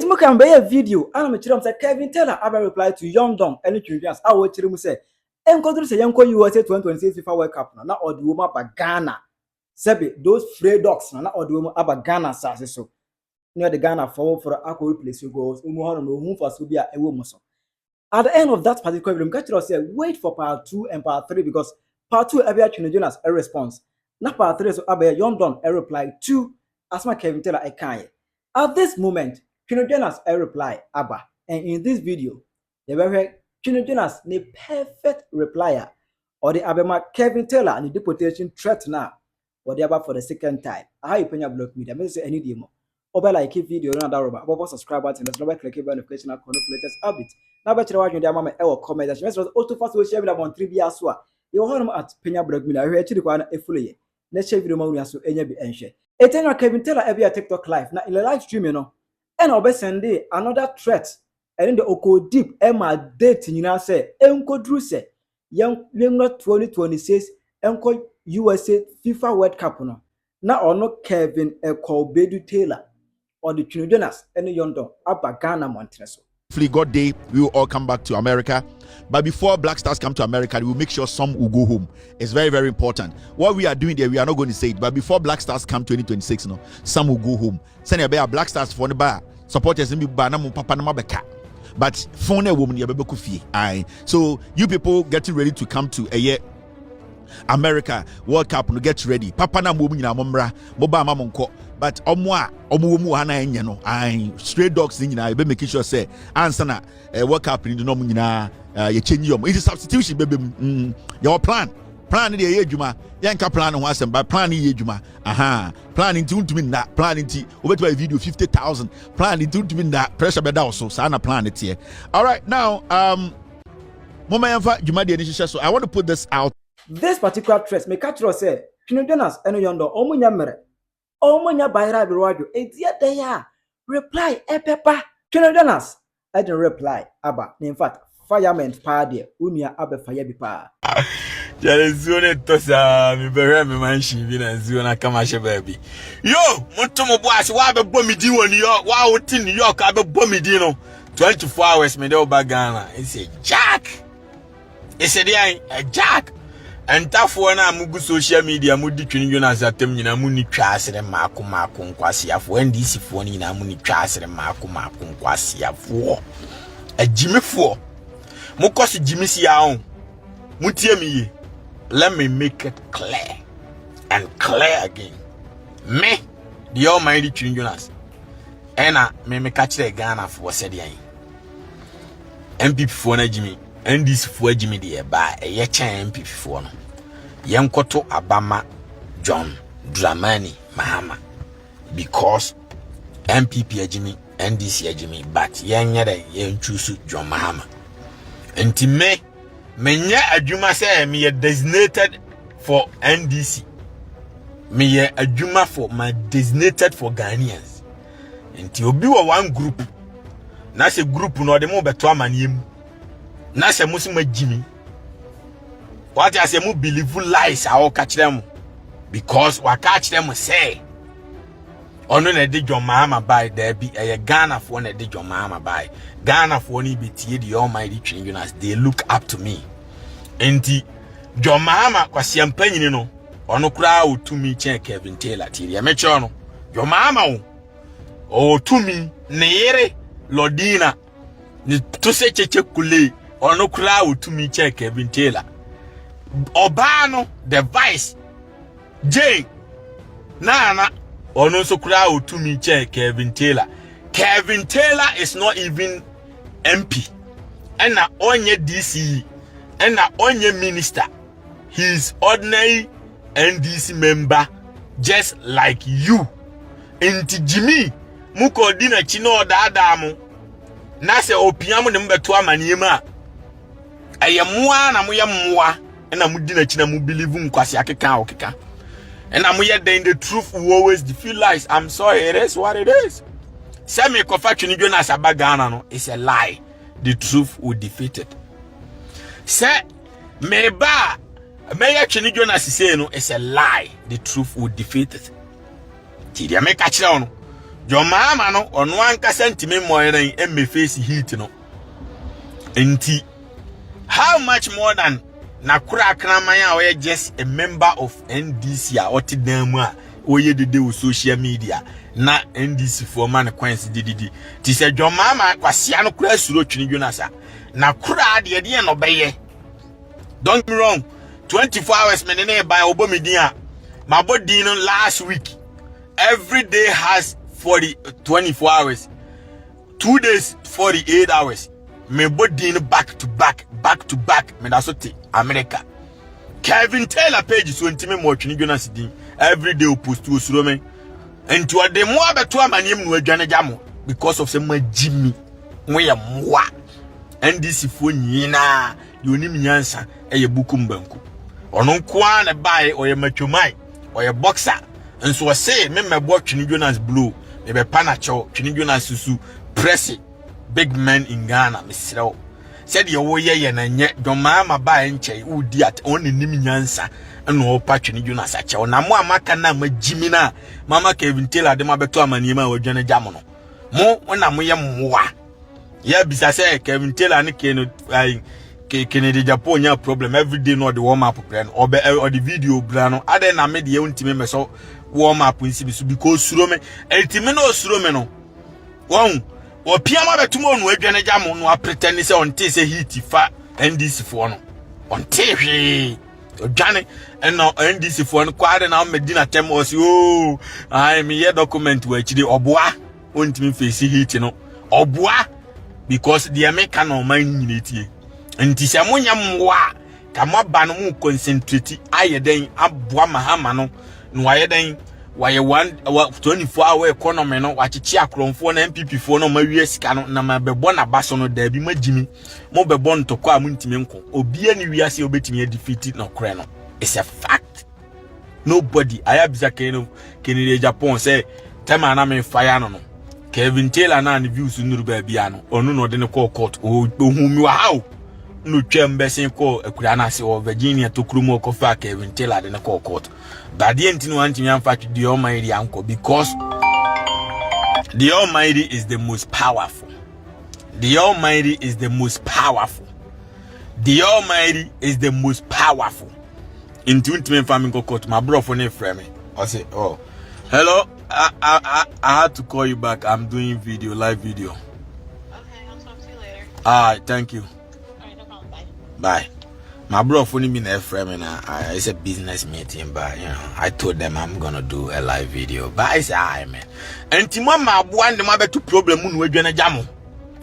It mo can be a video. And I'm sure say Kevin Taylor aba reply to Young Don and Twene Jonas. I watch him say enkodru say yanko USA 2026 FIFA World Cup na odi wo ma ba Ghana. Sebi those stray dogs na odi wo aba Ghana sase so. Near the Ghana for akọ replace goals. Umu hono no hu for so bia ewo mo so. At the end of that particular video, catch us say wait for part 2 and part 3 because part 2 abia Twene Jonas a response. Na part 3 so abia Young Don a reply to asma Kevin Taylor a kan. At this moment, Twene Jonas a reply aba, and in this video, the very Twene Jonas the perfect replier or the abema Kevin Taylor and the deportation threat now or the aba for the second time. How you Penyah block media? Me say any demo. Over like video na da roba. Over subscribe button. Let's never click the notification icon for latest update. Now better watch your mama e comment. Let's also fast we share with about 3 bia so a. You hold at Penyah block media. We actually kwa na efule. Let's share video ma so enya bi enhwe. Etenya Kevin Taylor every TikTok live. Now in the live stream, you know, and I'll be sending another threat. And then the Oko deep Emma date, you know, say, Enko Drew say, young 2026, Enko USA FIFA World Cup. No, now or no Kevin Eko Bedu Taylor or the Twene Jonas and the Yondo Abba Ghana Montreso. God Day, we will all come back to America. But before Black Stars come to America, we will make sure some will go home. It's very, very important. What we are doing there, we are not going to say it. But before Black Stars come 2026, no, some will go home. Send a Black Stars for the bar. Supporters in papa na mabeka. But phone a woman aye. So you people getting ready to come to a year America World Cup, no get ready. Papa na woman na momra, moba mamonko. But omu hana enye no. Aye, stray dogs in you be making sure say answer na World Cup in the no nyina you change your. It is substitution baby. Your plan the ye juma. Yanka plan ho asem by plan ye juma. Aha. Plan into to mean that plan into over to a video 50,000. Plan into to mean that pressure bed also. So na plan it here. All right, now Mama Yanfa Juma the initial, so I want to put this out. This particular threat may catch us say Twene Jonas and Yondo omunya mere. Omunya by radio. It's yet they are reply pepa. Twene Jonas I didn't reply aba. In fact, fireman party unya abe fire bi pa. Zone tosa mi bere me man shi bi na zone kama she baby. Yo, muntu mo boas wa be bomi di woni yo, wa woti New York abe bomi di no. 24 hours me dey oba Ghana. It's a jack. It's a jack. Entafo na mugu social media mudi Twene Jonas atem nyina mu ni twa asere maako nkwase afo NDC fo ni na mu ni twa asere maako nkwase afo. Ajimefo. Mukosi jimisi ya on. Mutie mi ye. Let me make it clear and clear again. Me, the almighty Twene Jonas. Ena me catch the Ghana for said yan. MPP for na Jimmy. And this for Jimmy the ba a yecha MPP for no. Yankoto Abama John Dramani Mahama. Because MPP Jimmy NDC Jimmy but yan choose John Mahama. And to me Menya adwuma say me designated for NDC. Me adwuma for my designated for Ghanaians. Nti obi wa one group. Na se group no de mo beto amanem. Na se mo sima Jimmy. What I say mo believe lies I will catch them because we catch them say ono na de John Mahama by there be a Ghana for na de John Mahama by Ghana for ni be tie the almighty Twene Jonas. They look up to me. Enti John Mahama kwasi ampanyini no ono kura otumi chen Kevin Taylor tiri amecho no John Mahama o otumi ne yere Lodina ni to se cheche kule ono kura otumi chen Kevin Taylor Obano the vice J Nana ono so kura otumi chen Kevin Taylor. Kevin Taylor is not even MP and na onye DC and na onye minister. He's ordinary NDC member just like you. Inti Jimmy muko dina chino dadamu na se opiamu ne mbeto amaniema ayemwa na moye mwa na mudina china mu believe nkwase akeka okeka and am yet the truth will always defeat lies. I'm sorry, it is what it is. Say me kofa Twene Jonas abagana no, it's a lie. The truth will defeat it. Say meba meya Twene Jonas say no, it's a lie. The truth will defeat it. Tidia me catch down. John Mahama no ono ankasa ntime moyeren emme face heat no. Enti how much more than na kura kraman a we just a member of NDC a oti dan mu a oye dede wo social media na NDC for man kwansi dididi ti se John Mahama kwasia no kura suro Twene Jonas na kura de no beye. Don't get me wrong, 24 hours me ne buy obomidin a my body no last week every day has 24 hours, 2 days 48 hours. Me body back to back me that's what America. Kevin Taylor page so intime mo Twene Jonas din every day post to suro me enti o de mo abeto amanem no adwane jamo because of some Jimmy we ya moa NDC fo nyina yonim nyansa eye bukum banku ono nkoa na bae oye matwomai oye boxer nso o say me mebo Twene Jonas blue me be panacho Twene Jonas susu press big men in Ghana misrew said ye wo ye na nye John Mahama bae nche udi at on nim nyansa no pa Twene Jonas ache na mo amaka na magimi na mama Kevin Taylor de mabeto amanima wadwane jamo no mo na mo ye moa ya bisa say Kevin Taylor ne keno Kennedy Japan nya problem every day no the warm up plan or the video brano ade na me de untime me so warm up nsi bisu because suro me eltime no suro me no won o piama betumo no adwane jamo no pretend say on te say heat fa NDC for no on te hwe odwane no NDC for no kwade na medina tem o si oh I me ye document we chide oboa ontime face heat no oboa because the American no man nyineti nti se munya mwa ka maba no mu concentrate ayeden aboa Mahama no no ayeden waye 24 hour economy no wachichi akromfo na MPP fo no mawie sika no na mabebo na baso no da bi magimi mo bebo ntoko a muntimi nko obi ani wiase obetimi defeat no kre no it's a fact. Nobody ayabisa Kennedy Japan say tema na me fire no Kevin Taylor na ne views nuru ba bia no onu no de ne call court ohumi wa how no twem besin call akura na se o Virginia to krumo ko fa Kevin Taylor de ne call court but the entity no antimi amfa to the Almighty anko because the Almighty is the most powerful. The Almighty is the most powerful. The Almighty is the most powerful. In 20 family court my bro for ne frame I say oh hello I had to call you back. I'm doing live video. Okay, I'll talk to you later. Alright, thank you. Alright, no problem. Bye. Bye. My bro phone me na frame and it's a business meeting, but you know, I told them I'm gonna do a live video. But I say aye man. And Timama one the mabe to problem mun we dwana jamo.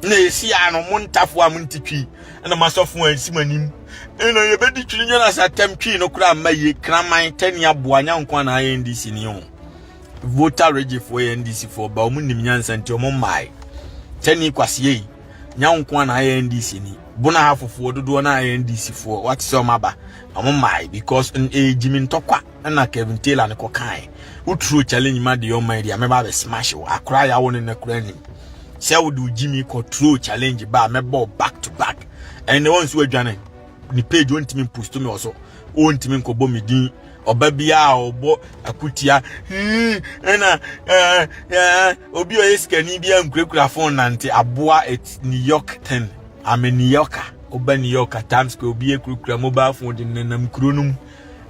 Na esi ano montafo a montitwi na masofo ansi manim. Eno ye bedi Twene Jonas atemtwi no kura maye kraman 10 ya boanya nkwa na NDC ni yo. Voter register for NDC for ba omunim nyansa nti omo mai tani kwase nyankwa na NDC ni bona hafofo dodo na NDC for what so maba omo mai because ejimi ntokwa na Kevin Taylor ne kokan utru challenge ma de omai dia meba be smash wo akra ya won ne kra ni se wo do Jimmy control challenge ba meba back to back and the ones who adwane ni page won timi post me also won timi nkobo medin obabia obo akutia na obi oyeska bia nkurekura phone nante aboa at New York 10 I'm in New Yorker oba New Yorker times ko obi ekurukura mobile phone de nanam kronum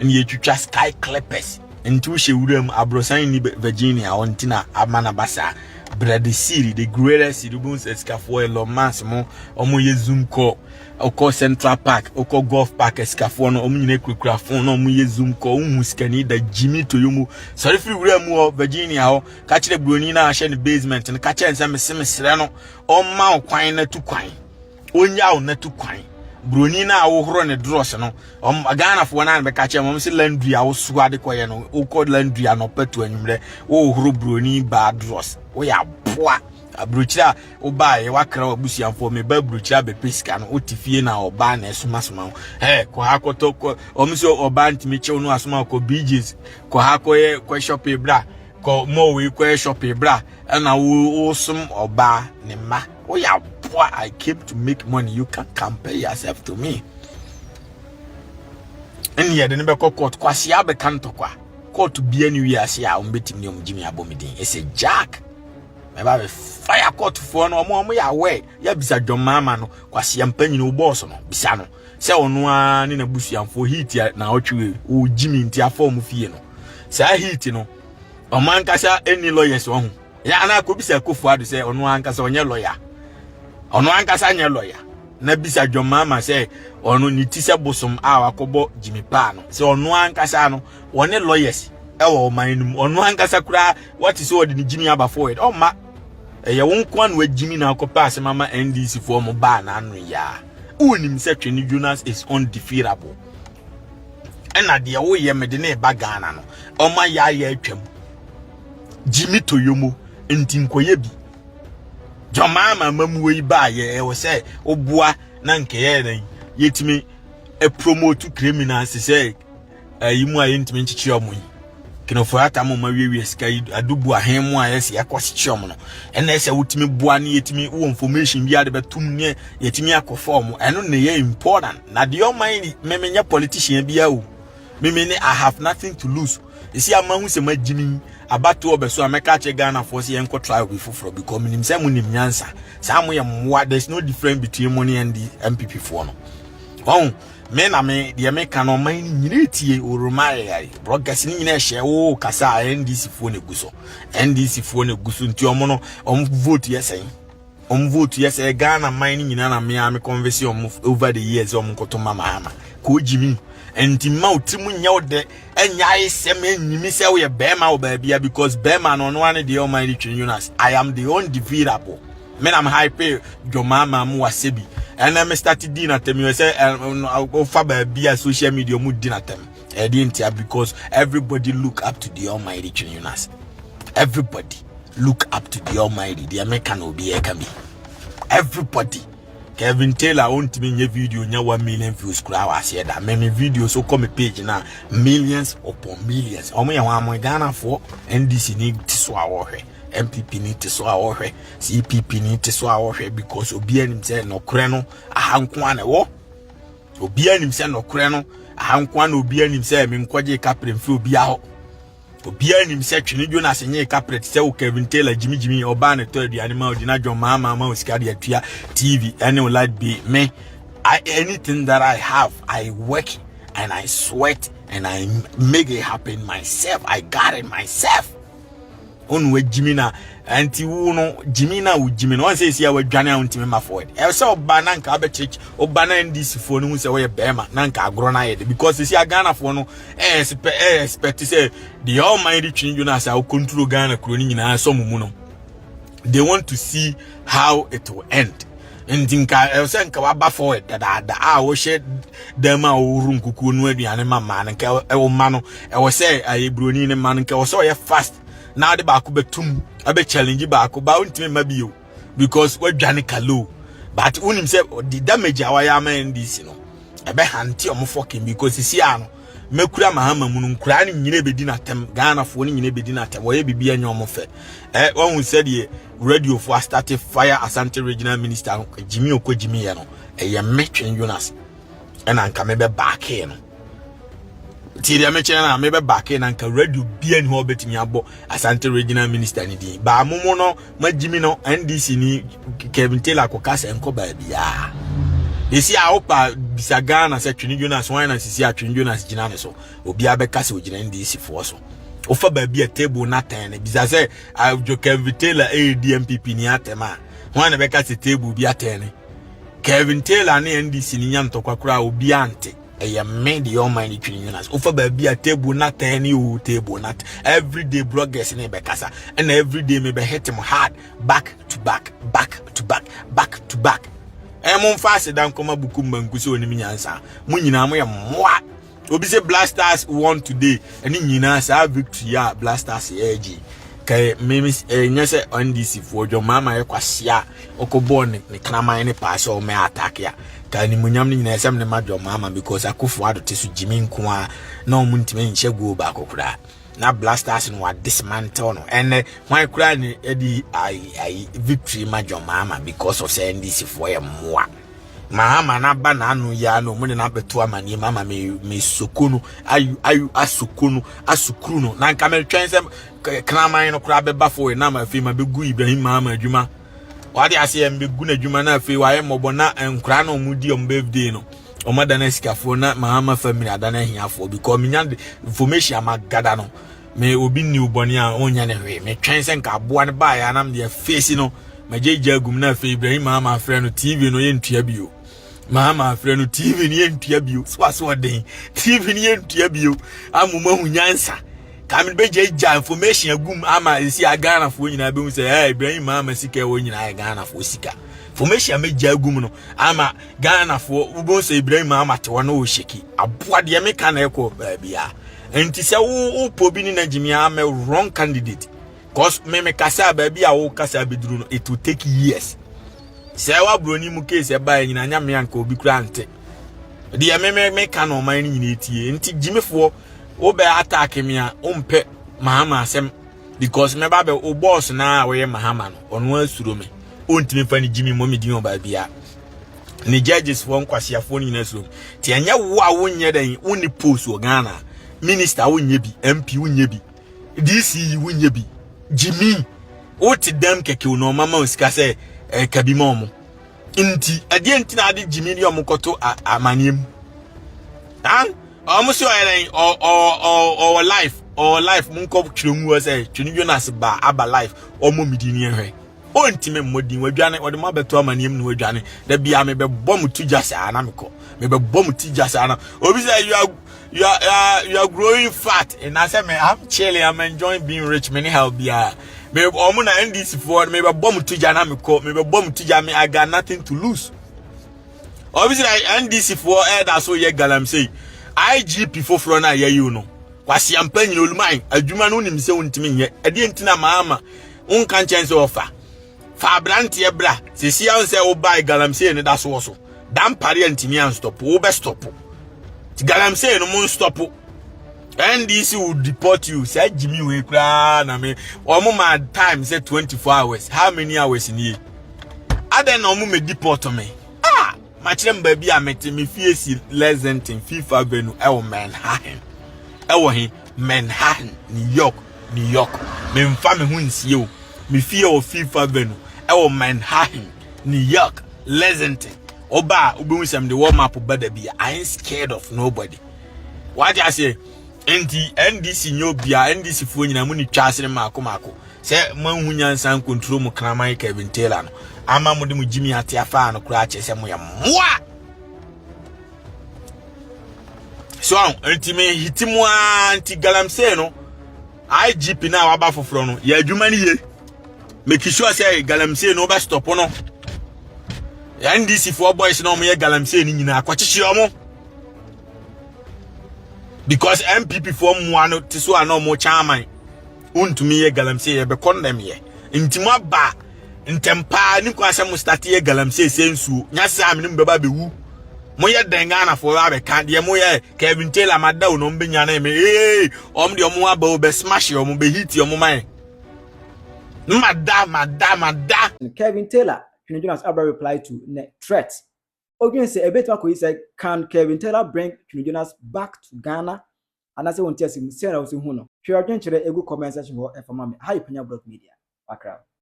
en yetwitwa sky clippers nti wo hewuram abrosan ni Virginia ontina amana basa Brady City the greatest city buns escafo Elon mo omo ye zoom call oko Central Park oko Golf Park escafo no omo nyine kukura phone no omo ye zoom call umu skani da Jimmy Toyomu sorry free wuram wo Virginia ho ka kire broni na ahye ne basement ne ka kire nsem semesere no omma okwan na tu kwan onya o na tu kwan broni na awohoro ne dross no Ghana fo na be ka kire mom se landry awo suade koye no oko landry anopatu anwumre wo horo broni ba dross wo ya boa abrochira oba ye wakra obusianfo me ba brochira be pesika no otifie na oba na esumasuma ko hakoto ko omiso oba ntimi chew no asuma ko BJ's ko hakoye ko shop bra ko mo we ko shop bra na wo sum oba ne ma wo ya boa I came to make money you can compare yourself to me and ye de ne be court kwase abe kantokwa court bia ni wi ase a ombetim ne omjimi abomidin it's a jack Eba be fire court for no omo ya we ya bisa John Mahama no kwase ampanyi no boss no bisa no se ono a ne na busuamfo hit na otwe o jimi nti afom fie no sa hit no oman kasa any lawyers wo ho ya na ko bisa kofu ado se ono ankasa onye lawyer ono ankasa nye lawyer na bisa John Mahama se ono ni ti se bosom a wakobo Jimmy Pa no se ono ankasa no wone lawyers ewo man ono ankasa kura what is all the Jimmy aba forward o ma ye won kwan wa Jimmy na akopa ase mama NDC for mo ba na anu ya unim se Twene Jonas is undefeatable ena de wo ye mede na ba Ghana no o ma ya atwam Jimmy Toyomo enti nkoye bi John Mahama mamu yi ba ye wo se obua na nke ye den yetimi promote criminals se yimu aye ntimi nchichi omo yi kino for ata mo mawie sika adubu ahemu ayese yakwasichi omo no ena ese wutimi bua na yetimi wo information bi ade betum ne yetimi akofom eno ne ye important na de your mind memenya politician bia o memene I have nothing to lose isi amahu se magimi abato obeso ameka che Ghana for se enko try we foforo because minim se munim nyansa sa mo ye mwa there's no difference between money and the MPP for no oh me na me de me ka no man nyire tie oromare broadcast ni nyina hye wo kasa NDC fo ne guso NDC fo ne guso nti omo no vote yesen vote yesen Ghana man ni nyina na me conversation over the years omo koto Mahama ko Jimmy enti ma utimu nya de enya isem enyimi se wo ye bema wo ba bia because bema no no ane de Almighty Twene Jonas I am the undefeatable me na me hype John Mahama mu wasebi and I started dinner at me say over by social media mu dinner them because everybody look up to the Almighty Twene Jonas. Everybody look up to the Almighty. The American will be everybody. Kevin Taylor won't me your video nya 1 million views crowd I said that many videos so come a page now millions upon millions. Omo ya wa mo Ghana for NDC need to so MPP need to so awhwe CPP need to so awhwe because obi anim se no kore no ahankwa na wo obi anim se no kore no ahankwa na obi anim se me nkwaje kapre mfi obi aho obi anim se Twene Jonas nye kapre se wo Kevin Taylor jimi oba na to aduane ma odina John Mahama ma osikade atua TV any light be me anything that I have I work and I sweat and I make it happen myself. I got it myself. Onwe Jimina anti no Jimina u Jimina one say sia wadwane awntime ma forward e say oba na nka abechich oba na NDC fo no hu say we bema na nka agro na yede because sia Ghana fo no expect say the Almighty Twene Jonas will control Ghana kroni nyina so mumu no they want to see how it will end ndinka e say nka waba forward da wo she dem a wo nkuku no aduane ma ma nka e wo ma no e wo say ayebroni ne ma nka wo so ye fast now the back betum abe challenge back ba untime mabio because we dwane kalo but unim say the damage awaya ma NDC no ebe hanti omo fucking because isi ano mekura Mahama mu nkura ni nyine bedi na tem Ghana fo ni nyine bedi na tem wo ye bibia nya omo fe one who said the radio for started fire Asante regional minister Jimmy Okojimi ye no ye me Twene Jonas and anka mebe back here no Tiria me chena mebe back na nka radio bia ni ho betimi abo Asante regional minister ni din ba mumu no magimi no NDC ni Kevin Taylor akokasa enko ba bia esi a opa bisa Ghana se Twene Jonas wan na sisi a Twene Jonas gina ne so obi abekasa ogina NDC fo so ofa ba bia table na tan bisa se Kevin Taylor DMPP ni atema wan na bekasa table bia tan Kevin Taylor ni NDC ni nyantokwa kura obi ante a made the Almighty Twene Jonas. Offer baby a table not any table not everyday bloggers in Bekasa and every day maybe hit him hard back to back. Emon fast down come bukumba nkuso ni minyansa. Munyina mo ya mwa. Obi say Blasters won today and nyina sa victory ya Blasters AG. Kay memis nyese NDC for John Mahama ye kwasia okobo ne kraman ne pass o me attack ya. Kani munyam ni nyina esem ne ma John Mahama because akufo adote so Jimmy nko a na omuntime nche go ba kokura na Blasters no wa dismantle no and why kura ni edi I victory ma John Mahama because of say NDC for ye moa Mahama na ba na anu ya no mo ne na beto amani mama me sokunu ayu asukunu no na nka me twense kraman no kra beba fo na ma fi ma begu Ibrahim Mahama adwuma wade ase em begu na adwuma na afi waye mobo na nkra na omudi om birthday no omada na sikafo na Mahama family adana hiafo because minya information amagada no me obi ni uboni a onya ne hwe me twense nka aboa ne ba ya na me face no majeja gum na afi Ibrahim Mahama afre no TV no ye ntua bio Mahama afre no TV ni entua bio so den TV ni entua bio amuma hunyansa ka me bejeja information agum ama esi agana fo nyina be hu se Ibrahim Mahama sika wo nyina agana fo sika information meja agum no ama Ghana fo ubo se Ibrahim Mahama te wono wo sheki aboa de me ka na ekọ bia enti se wo pobi ni na jimi ama wrong candidate cause me kasa ba bia wo kasa beduru no it will take years se wa broni mu case e ba nyina nya me anka obi kura ante de me ka no man nyina etie enti jimefo wo be attack me a ompe Mahama asem because me ba be o boss na we Mahama no ono asuro me ontimi fa ni jimi mo me din o ba bia ni judges fo nkwasiafo nyina asuro ti anya wo a wonye dan woni post o Ghana minister wonye bi MP wonye bi DC wonye bi jimi oti dem keke no mama osika se kabima omo nti ade nti na ade jimi ni omo koto amaniem omo so ayren or life mun ko twemu se Twene Jonas ba aba life omo midini ehwe ontime modin wadwane ode ma beto amaniem no wadwane da bia me be bom tuja sa na meko me be bom tuja sa na obi say you are growing fat and I say me I'm chilling, I'm enjoying being rich many help bia me omo na NDC for me be bom tuja na meko me be bom tuja me I got nothing to lose obviously NDC for that's so ye galam say IGP for front na ye you no kwasi ampanyi oluman adwuma no nim se wontimi nye ade ntina Mahama unkan chance offer fa brante e bra sisi an se wo buy galamsey ne da so dan pare antimi an stop wo be stop ti galamsey no mun stop NDC will deport you say Jimmy we kra na me omo ma time say 24 hours how many hours in here aden no me deport me ma kire mba bi amete me fie si less than FIFA Avenue Manhattan New York me mfa me hu nsie o me fie o FIFA Avenue Manhattan New York Lexington oba obi nsem the warm up bada bia I ain't scared of nobody what I say NDC nyobia NDC fo nyina mu ni twasere mako se manhu nyansan control mu kraman Kevin Taylor no ama mu de mu Jimmy ate afa no kura che se mu ya moa so enti me hitimu anti galamsey no IGP na waba foforo no ya adwuma ni ye make sure say galamsey no ba stop no NDC for boys no me galamsey ni nyina akwachichi omo because MPP for mu ano tiso ano mo chairman untumi ye galamsey ye be condemn ye ntimo ba ntempa ni kwa mu start ye galamsey sensu nya sa me mbeba be wu mo ye dengana for ba kan de mo ye Kevin Taylor madaw no mbenya na me om de omo aba be smash omo be hit omo man Mada. Kevin Taylor, Twene Jonas reply to threat. Again, say a bit what say, can Kevin Taylor bring Twene Jonas back to Ghana? And I say, one test him, say, I was in Huno. Share a good comment section for Penyah Media. Background.